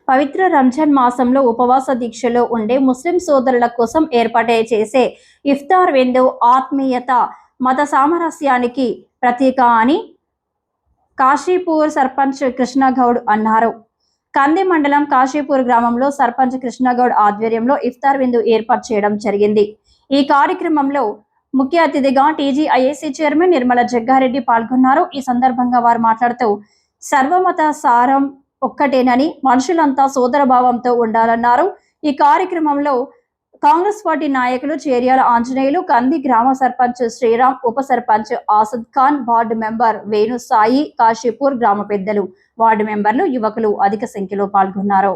పవిత్ర రంజాన్ మాసంలో ఉపవాస దీక్షలో ఉండే ముస్లిం సోదరుల కోసం ఏర్పాటు చేసే ఇఫ్తార్ విందు ఆత్మీయత, మత సామరస్యానికి ప్రతీక అని కాశీపూర్ సర్పంచ్ కృష్ణగౌడ్ అన్నారు. కంది మండలం కాశీపూర్ గ్రామంలో సర్పంచ్ కృష్ణగౌడ్ ఆధ్వర్యంలో ఇఫ్తార్ విందు ఏర్పాటు చేయడం జరిగింది. ఈ కార్యక్రమంలో ముఖ్య అతిథిగా టీజీఐఏసీ చైర్మన్ నిర్మల జగ్గారెడ్డి పాల్గొన్నారు. ఈ సందర్భంగా వారు మాట్లాడుతూ సర్వమత సారం ఒక్కటేనని, మనుషులంతా సోదరభావంతో ఉండాలన్నారు. ఈ కార్యక్రమంలో కాంగ్రెస్ పార్టీ నాయకులు చేర్యాల ఆంజనేయులు, కంది గ్రామ సర్పంచ్ శ్రీరామ్, ఉప సర్పంచ్ ఆసద్ ఖాన్, వార్డు మెంబర్ వేణు సాయి, కాశీపూర్ గ్రామ పెద్దలు, వార్డు మెంబర్లు, యువకులు అధిక సంఖ్యలో పాల్గొన్నారు.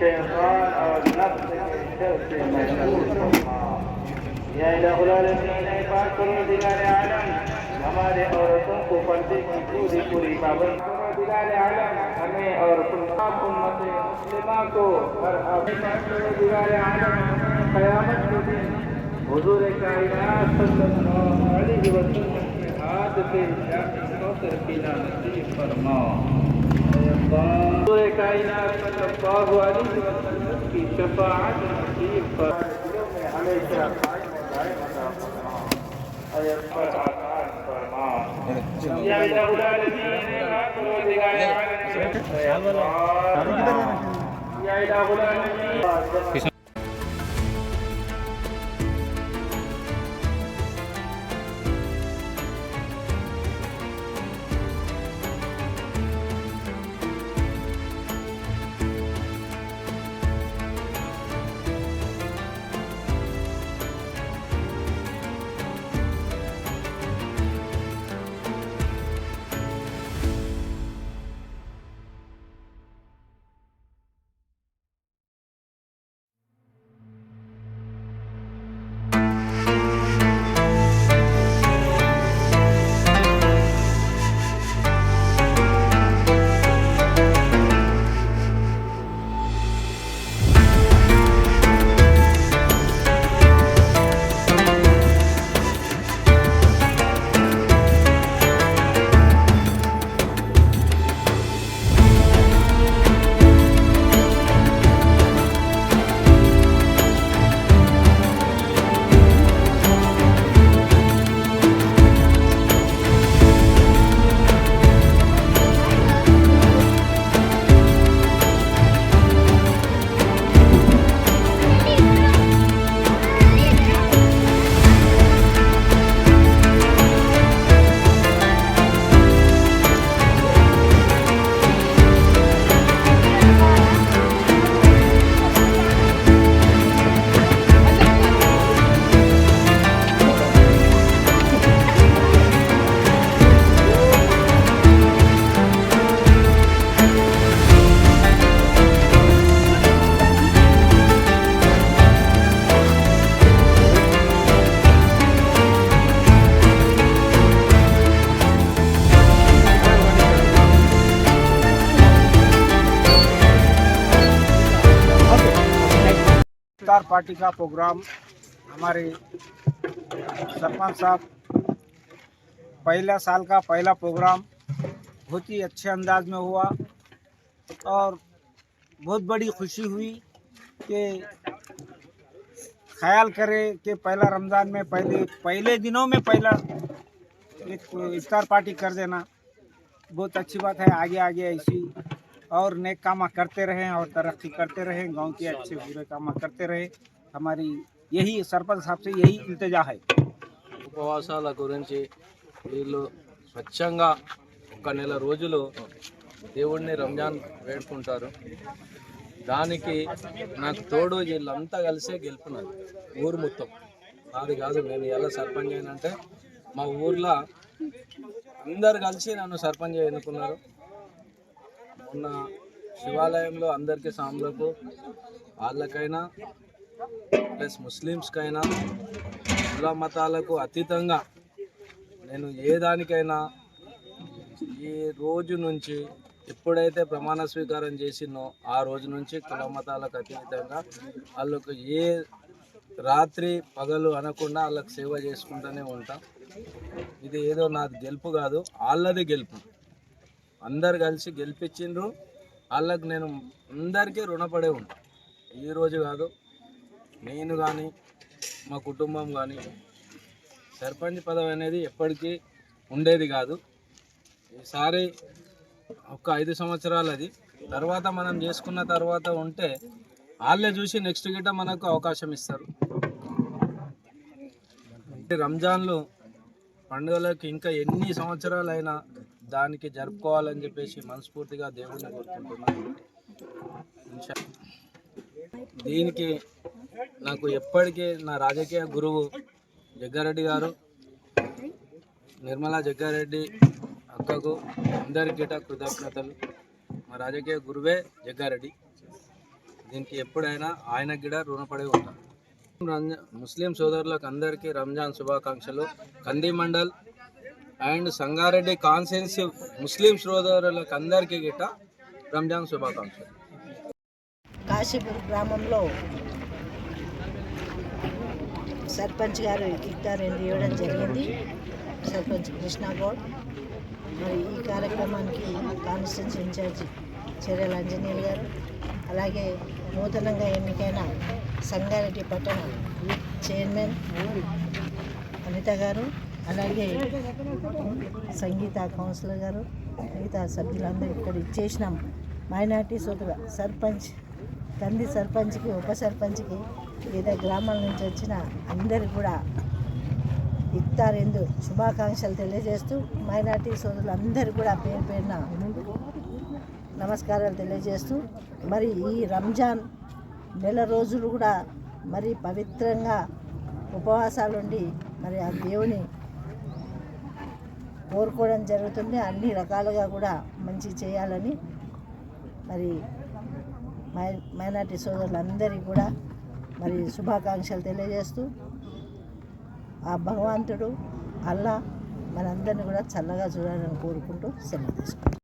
शैतान और नफ्स के शर से महफूज फरमा। या इलाहुल आलमीन पाक परवरदिगार आलम, हमारे औरतों को पर्दे की पूरी पाबंदी परवरदिगार आलम, हमें और उम्मत मुस्लिमा को हर परवरदिगार आलम क़यामत के दिन हुजूर कायनात सल्लल्लाहु अलैहि वसल्लम के हाथ से कौसर पीना नसीब फरमा। हुजूर कायनात सल्लल्लाहु अलैहि वसल्लम की शफाअत नसीब फरमा। हमेशा कायम अता फरमा। अय्यद पर आसान फरमा। या इलाहुल आलमीन परवरदिगार आलम, या इलाहुल आलमीन इफ्तार पार्टी का प्रोग्राम हमारे सरपंच साहब पहला साल का पहला प्रोग्राम बहुत ही अच्छे अंदाज में हुआ और बहुत बड़ी खुशी हुई कि ख्याल करे कि पहला रमज़ान में पहले दिनों में पहला एक इफ्तार पार्टी कर देना बहुत अच्छी बात है। आगे आगे ऐसी और नेक काम करते रहें और तरक्की करते रहें, गांव के अच्छे बुरे काम करते रहें। हमारी यही सरपंच साहब से यही इल्तिजा है। ఉపవాసాల గురించి వీళ్ళు స్వచ్ఛంగా ఒక నెల రోజులు దేవుడిని రంజాన్ వేడుకుంటారు. దానికి నాకు తోడు వీళ్ళంతా కలిసే గెలుపున్నారు ఊరు మొత్తం. అది కాదు నేను ఎలా సర్పంచ్ అయినంటే మా ఊర్లో అందరు కలిసి నన్ను సర్పంచ్ ఎన్నుకున్నారు. మొన్న శివాలయంలో అందరికీ సాములకు వాళ్ళకైనా ప్లస్ ముస్లిమ్స్కైనా కుల మతాలకు అతీతంగా నేను ఏ దానికైనా ఈ రోజు నుంచి ఎప్పుడైతే ప్రమాణ స్వీకారం చేసినో ఆ రోజు నుంచి కుల మతాలకు అతీతంగా వాళ్ళకు ఏ రాత్రి పగలు అనకుండా వాళ్ళకి సేవ చేసుకుంటూనే ఉంటా. ఇది ఏదో నాది గెలుపు కాదు, వాళ్ళది గెలుపు. అందరు కలిసి గెలిపించిండ్రు. వాళ్ళకి నేను అందరికీ రుణపడే ఉంటా. ఈరోజు కాదు, నేను కానీ మా కుటుంబం కానీ సర్పంచ్ పదవి అనేది ఎప్పటికీ ఉండేది కాదు. ఈసారి ఒక 5 సంవత్సరాలు అది తర్వాత మనం చేసుకున్న తర్వాత ఉంటే వాళ్ళే చూసి నెక్స్ట్ గిట్ట మనకు అవకాశం ఇస్తారు. రంజాన్లు పండుగలకు ఇంకా ఎన్ని సంవత్సరాలైనా దానికి జరుపుకోవాలని చెప్పేసి మనస్ఫూర్తిగా దేవుడిని కోరుకుంటున్నాను. దీనికి నాకు ఎప్పటికీ నా రాజకీయ గురువు జగ్గారెడ్డి గారు, నిర్మలా జగ్గారెడ్డి అక్కకు అందరికీ కృతజ్ఞతలు. మా రాజకీయ గురువే జగ్గారెడ్డి. దీనికి ఎప్పుడైనా ఆయనకి కూడా రుణపడి ఉంటాను. ముస్లిం సోదరులకు అందరికీ రంజాన్ శుభాకాంక్షలు. కంది మండల్ అండ్ సంగారెడ్డి కాన్స్టిట్యున్సీ ముస్లిం సోదరులకు అందరికీ గిట్ట రంజాన్ శుభాకాంక్షలు. కాశీపూర్ గ్రామంలో సర్పంచ్ గారు ఇఫ్తార్ ఇవ్వడం జరిగింది. సర్పంచ్ కృష్ణగౌడ్. మరి ఈ కార్యక్రమానికి కాన్స్టిట్యున్సీ ఇన్ఛార్జి చెర్యాల ఆంజనేయులు గారు, అలాగే నూతనంగా ఎన్నికైన సంగారెడ్డి పట్టణ చైర్మన్ అనిత గారు, అలాగే సంగీత కౌన్సిలర్ గారు, మిగతా సభ్యులందరూ ఇక్కడ ఇచ్చేసినాం. మైనార్టీ సోదర సర్పంచ్, కంది సర్పంచ్కి, ఉప సర్పంచ్కి, వివిధ గ్రామాల నుంచి వచ్చిన అందరికి కూడా ఇఫ్తార్ శుభాకాంక్షలు తెలియజేస్తూ మైనార్టీ సోదరులందరూ కూడా పేరు పేరున నమస్కారాలు తెలియజేస్తూ, మరి ఈ రంజాన్ నెల రోజులు కూడా మరి పవిత్రంగా ఉపవాసాలుండి మరి ఆ దేవుని కోరుకోవడం జరుగుతుంది. అన్ని రకాలుగా కూడా మంచి చేయాలని మరి మైనార్టీ సోదరులందరికీ కూడా మరి శుభాకాంక్షలు తెలియజేస్తూ, ఆ భగవంతుడు అల్లా మనందరినీ కూడా చల్లగా చూడాలని కోరుకుంటూ సెలవు తీసుకుంటాం.